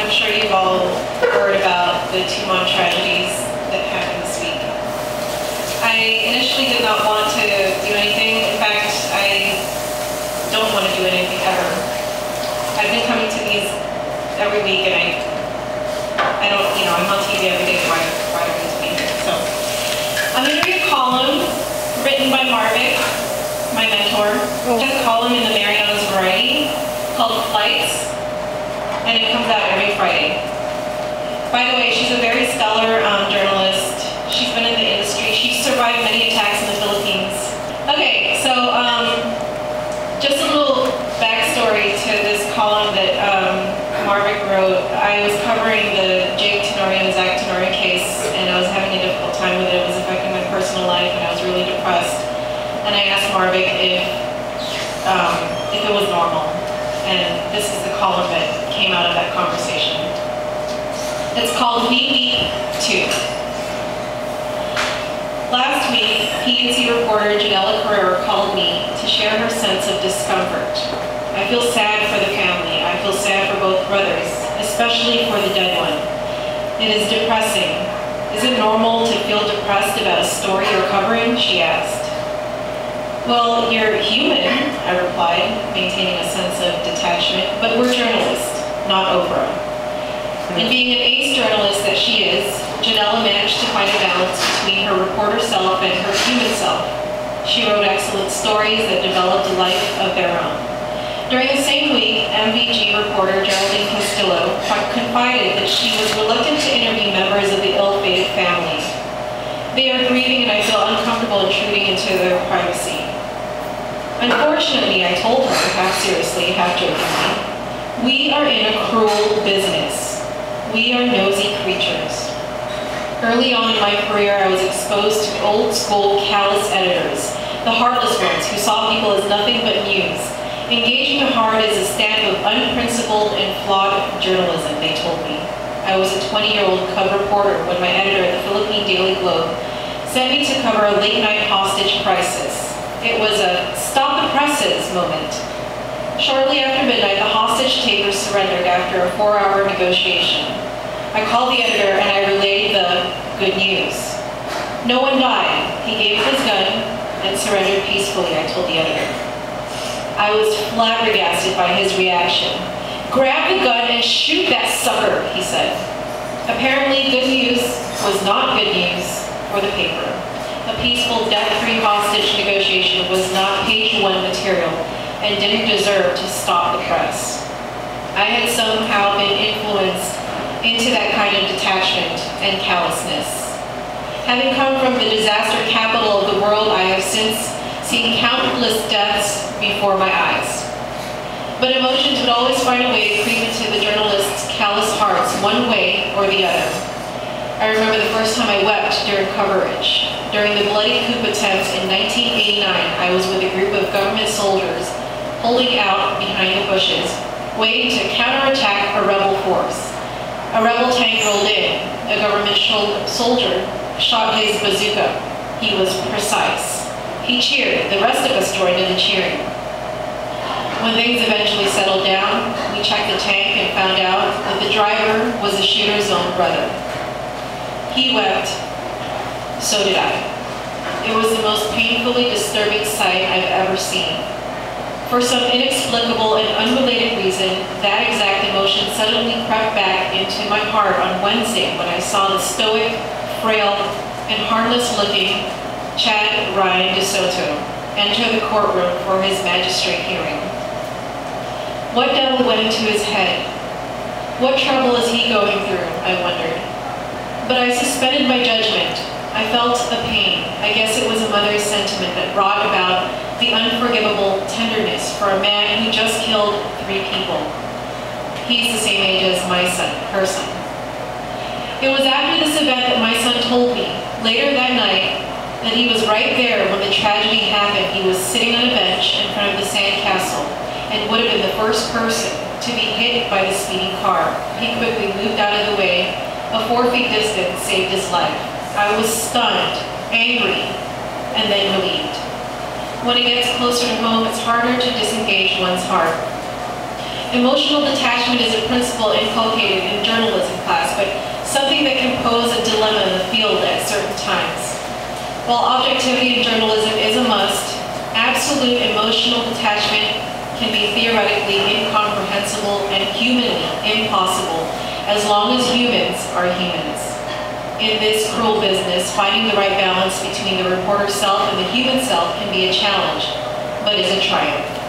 I'm sure you've all heard about the two Mon tragedies that happened this week. I initially did not want to do anything. In fact, I don't want to do anything ever. I've been coming to these every week, and I don't, I'm on TV every day. Why do I need to be here? So I'm going to read a column written by Marvick, my mentor. There's a column in the Mariana's Variety called Flights, and it comes out every Friday. By the way, she's a very stellar journalist. She's been in the industry. She's survived many attacks in the Philippines. Okay, so just a little backstory to this column that Marvick wrote. I was covering the Jake Tenorio and Zach Tenorio case, and I was having a difficult time with it. It was affecting my personal life, and I was really depressed. And I asked Marvick if it was normal. And this is the column that came out of that conversation. It's called We Weep Too. Last week, PNC reporter Janela Carrera called me to share her sense of discomfort. I feel sad for the family. I feel sad for both brothers, especially for the dead one. It is depressing. Is it normal to feel depressed about a story you're covering? She asked. Well, you're human, I replied, maintaining a sense of detachment, but we're journalists, not Oprah. And being an ace journalist that she is, Janela managed to find a balance between her reporter self and her human self. She wrote excellent stories that developed a life of their own. During the same week, MVG reporter Geraldine Castillo confided that she was reluctant to interview members of the ill-fated family. They are grieving, and I feel uncomfortable intruding into their privacy. Unfortunately, I told her, half seriously, half jokingly, we are in a cruel business. We are nosy creatures. Early on in my career, I was exposed to old-school, callous editors, the heartless ones who saw people as nothing but news. Engaging hard is a stamp of unprincipled and flawed journalism, they told me. I was a 20-year-old cub reporter when my editor at the Philippine Daily Globe sent me to cover a late-night hostage crisis. It was a stop the presses moment. Shortly after midnight, the hostage takers surrendered after a 4-hour negotiation. I called the editor and I relayed the good news. No one died. He gave up his gun and surrendered peacefully, I told the editor. I was flabbergasted by his reaction. Grab the gun and shoot that sucker, he said. Apparently, good news was not good news for the paper. A peaceful, death-free hostage negotiation was not page-1 material and didn't deserve to stop the press. I had somehow been influenced into that kind of detachment and callousness. Having come from the disaster capital of the world, I have since seen countless deaths before my eyes. But emotions would always find a way to creep into the journalists' callous hearts, one way or the other. I remember the first time I wept during coverage. During the bloody coup attempt in 1989, I was with a group of government soldiers holding out behind the bushes, waiting to counterattack a rebel force. A rebel tank rolled in. A government soldier shot his bazooka. He was precise. He cheered. The rest of us joined in the cheering. When things eventually settled down, we checked the tank and found out that the driver was the shooter's own brother. He wept. So did I. It was the most painfully disturbing sight I've ever seen. For some inexplicable and unrelated reason, that exact emotion suddenly crept back into my heart on Wednesday when I saw the stoic, frail, and harmless-looking Chad Ryan DeSoto enter the courtroom for his magistrate hearing. What devil went into his head? What trouble is he going through, I wondered. But I suspended my judgment. I felt a pain. I guess it was a mother's sentiment that brought about the unforgivable tenderness for a man who just killed 3 people. He's the same age as my son, her son. It was after this event that my son told me, later that night, that he was right there when the tragedy happened. He was sitting on a bench in front of the sandcastle and would have been the first person to be hit by the speeding car. He quickly moved out of the way. A 4 feet distance saved his life. I was stunned, angry, and then relieved. When it gets closer to home, it's harder to disengage one's heart. Emotional detachment is a principle inculcated in journalism class, but something that can pose a dilemma in the field at certain times. While objectivity in journalism is a must, absolute emotional detachment can be theoretically incomprehensible and humanly impossible as long as humans are humans. In this cruel business, finding the right balance between the reporter self and the human self can be a challenge, but is a triumph.